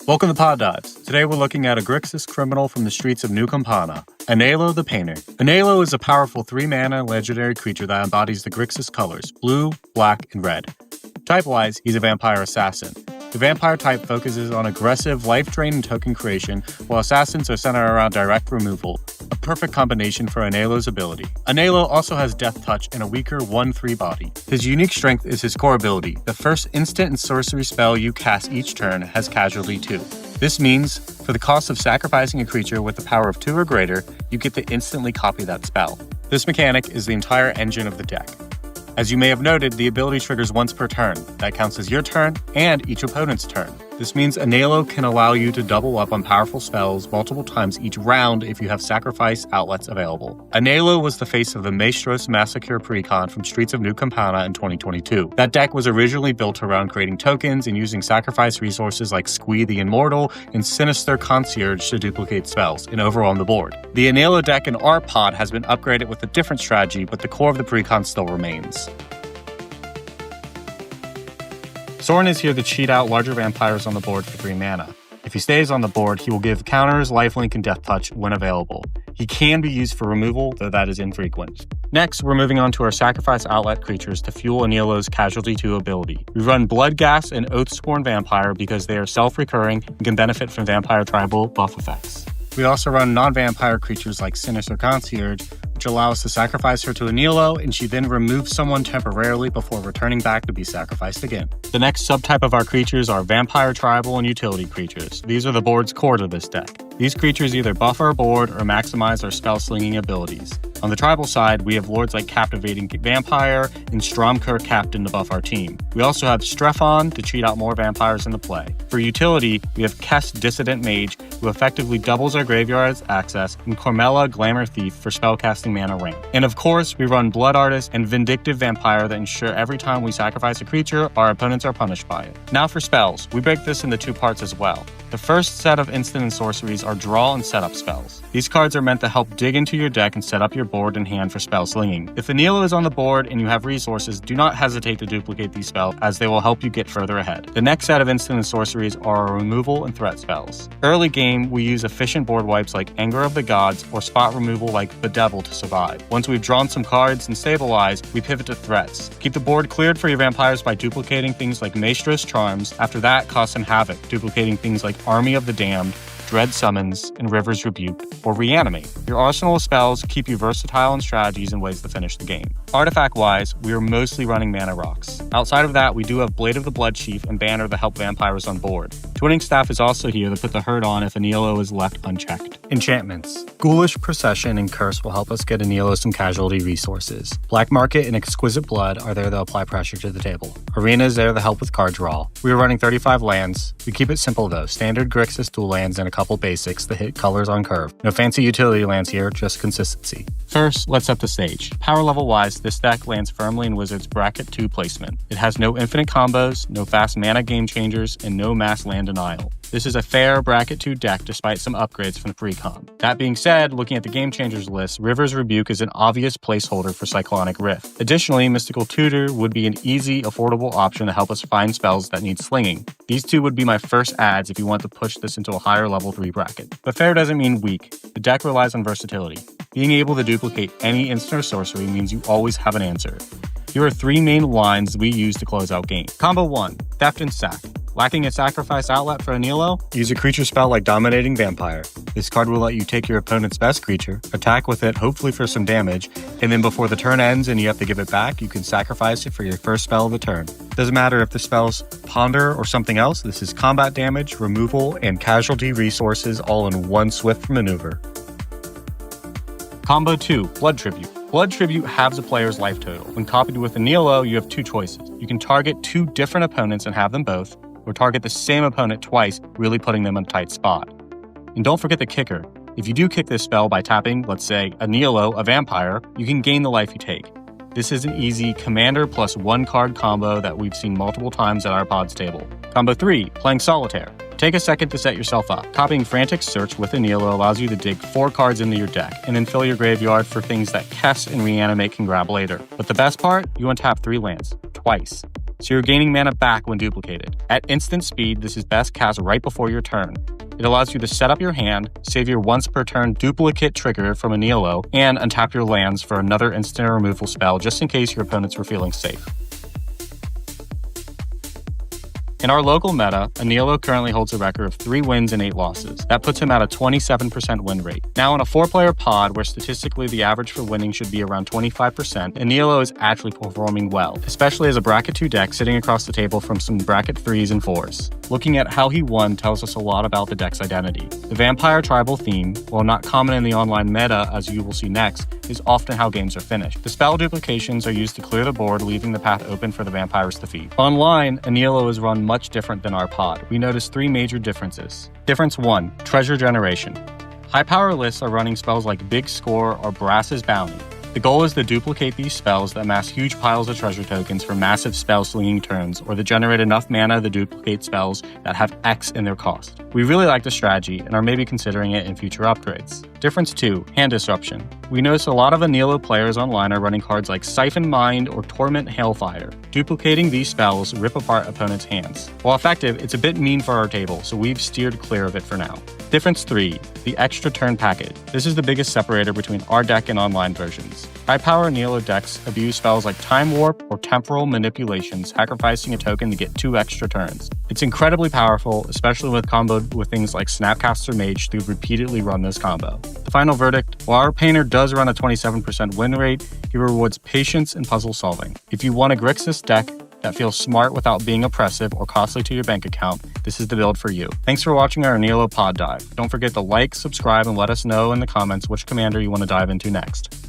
Welcome to Pod Dives. Today we're looking at a Grixis criminal from the streets of New Campana, Anhelo the Painter. Anhelo is a powerful 3-mana legendary creature that embodies the Grixis colors, blue, black, and red. Type-wise, he's a vampire assassin. The vampire type focuses on aggressive life drain and token creation, while assassins are centered around direct removal, a perfect combination for Anhelo's ability. Anhelo also has Death Touch and a weaker 1/3 body. His unique strength is his core ability. The first instant and sorcery spell you cast each turn has Casualty 2. This means, for the cost of sacrificing a creature with the power of 2 or greater, you get to instantly copy that spell. This mechanic is the entire engine of the deck. As you may have noted, the ability triggers once per turn. That counts as your turn and each opponent's turn. This means Anhelo can allow you to double up on powerful spells multiple times each round if you have sacrifice outlets available. Anhelo was the face of the Maestros Massacre precon from Streets of New Campana in 2022. That deck was originally built around creating tokens and using sacrifice resources like Squee the Immortal and Sinister Concierge to duplicate spells and overwhelm the board. The Anhelo deck in our pod has been upgraded with a different strategy, but the core of the precon still remains. Soren is here to cheat out larger vampires on the board for 3 mana. If he stays on the board, he will give counters, lifelink, and death touch when available. He can be used for removal, though that is infrequent. Next, we're moving on to our sacrifice outlet creatures to fuel Anhelo's Casualty 2 ability. We run Bloodghast and Oathsworn Vampire because they are self-recurring and can benefit from vampire tribal buff effects. We also run non-vampire creatures like Sinister Concierge, which allow us to sacrifice her to Anhelo, and she then removes someone temporarily before returning back to be sacrificed again. The next subtype of our creatures are vampire tribal and utility creatures. These are the board's core to this deck. These creatures either buff our board or maximize our spell-slinging abilities. On the tribal side, we have lords like Captivating Vampire and Stromkirk Captain to buff our team. We also have Strephon to cheat out more vampires in the play. For utility, we have Kest Dissident Mage, who effectively doubles our graveyard's access, and Cormella Glamour Thief for spellcasting mana ramp. And of course, we run Blood Artist and Vindictive Vampire that ensure every time we sacrifice a creature, our opponents are punished by it. Now for spells, we break this into 2 parts as well. The first set of instant and sorceries are draw and setup spells. These cards are meant to help dig into your deck and set up your board and hand for spell slinging. If Anhelo is on the board and you have resources, do not hesitate to duplicate these spells as they will help you get further ahead. The next set of instant and sorceries are our removal and threat spells. Early game, we use efficient board wipes like Anger of the Gods or spot removal like Bedevil to survive. Once we've drawn some cards and stabilized, we pivot to threats. Keep the board cleared for your vampires by duplicating things like Maestros Charms. After that, cause some havoc, duplicating things like Army of the Damned, Dread Summons, and River's Rebuke, or Reanimate. Your arsenal of spells keep you versatile in strategies and ways to finish the game. Artifact-wise, we are mostly running mana rocks. Outside of that, we do have Blade of the Blood Chief and Banner to help vampires on board. Twinning Staff is also here to put the hurt on if Anhelo is left unchecked. Enchantments. Ghoulish Procession and Curse will help us get Anhelo some casualty resources. Black Market and Exquisite Blood are there to apply pressure to the table. Arena is there to help with card draw. We are running 35 lands. We keep it simple though. Standard Grixis dual lands and a couple basics to hit colors on curve. No fancy utility lands here, just consistency. First, let's set the stage. Power level wise, this deck lands firmly in Wizard's Bracket 2 placement. It has no infinite combos, no fast mana game changers, and no mass land denial. This is a fair Bracket 2 deck despite some upgrades from the precon. That being said, looking at the game changers list, River's Rebuke is an obvious placeholder for Cyclonic Rift. Additionally, Mystical Tutor would be an easy, affordable option to help us find spells that need slinging. These 2 would be my first adds if you want to push this into a higher level 3 bracket. But fair doesn't mean weak. The deck relies on versatility. Being able to duplicate any instant or sorcery means you always have an answer. Here are 3 main lines we use to close out game. Combo 1, Theft and Sack. Lacking a sacrifice outlet for Anhelo? Use a creature spell like Dominating Vampire. This card will let you take your opponent's best creature, attack with it hopefully for some damage, and then before the turn ends and you have to give it back, you can sacrifice it for your first spell of the turn. Doesn't matter if the spell's Ponder or something else, this is combat damage, removal, and casualty resources all in one swift maneuver. Combo 2, Blood Tribute. Blood Tribute halves a player's life total. When copied with Anhelo, you have 2 choices. You can target 2 different opponents and have them both, or target the same opponent twice, really putting them in a tight spot. And don't forget the kicker. If you do kick this spell by tapping, let's say, Anhelo, a vampire, you can gain the life you take. This is an easy commander plus 1 card combo that we've seen multiple times at our pod's table. Combo 3, playing Solitaire. Take a second to set yourself up. Copying Frantic Search with Anhelo allows you to dig 4 cards into your deck, and then fill your graveyard for things that Kest and Reanimate can grab later. But the best part, you untap 3 lands, twice. so you're gaining mana back when duplicated. At instant speed, this is best cast right before your turn. It allows you to set up your hand, save your once per turn duplicate trigger from Anhelo, and untap your lands for another instant removal spell just in case your opponents were feeling safe. In our local meta, Anhelo currently holds a record of 3 wins and 8 losses. That puts him at a 27% win rate. Now in a 4-player pod, where statistically the average for winning should be around 25%, Anhelo is actually performing well, especially as a bracket 2 deck sitting across the table from some bracket 3s and 4s. Looking at how he won tells us a lot about the deck's identity. The vampire tribal theme, while not common in the online meta as you will see next, is often how games are finished. The spell duplications are used to clear the board, leaving the path open for the vampires to feed. Online, Anhelo is run much different than our pod. We notice 3 major differences. Difference 1. Treasure generation. High power lists are running spells like Big Score or Brass's Bounty. The goal is to duplicate these spells that amass huge piles of treasure tokens for massive spell slinging turns, or to generate enough mana to duplicate spells that have X in their cost. We really like the strategy and are maybe considering it in future upgrades. Difference 2. Hand disruption. We notice a lot of Anhelo players online are running cards like Siphon Mind or Torment Hailfire. Duplicating these spells rip apart opponents' hands. While effective, it's a bit mean for our table, so we've steered clear of it for now. Difference 3. The extra turn package. This is the biggest separator between our deck and online versions. High-power Anhelo decks abuse spells like Time Warp or Temporal Manipulation, sacrificing a token to get 2 extra turns. It's incredibly powerful, especially when comboed with things like Snapcaster Mage to repeatedly run this combo. The final verdict: while our painter does run a 27% win rate, he rewards patience and puzzle solving. If you want a Grixis deck that feels smart without being oppressive or costly to your bank account, this is the build for you. Thanks for watching our Anhelo pod dive. Don't forget to like, subscribe, and let us know in the comments which commander you want to dive into next.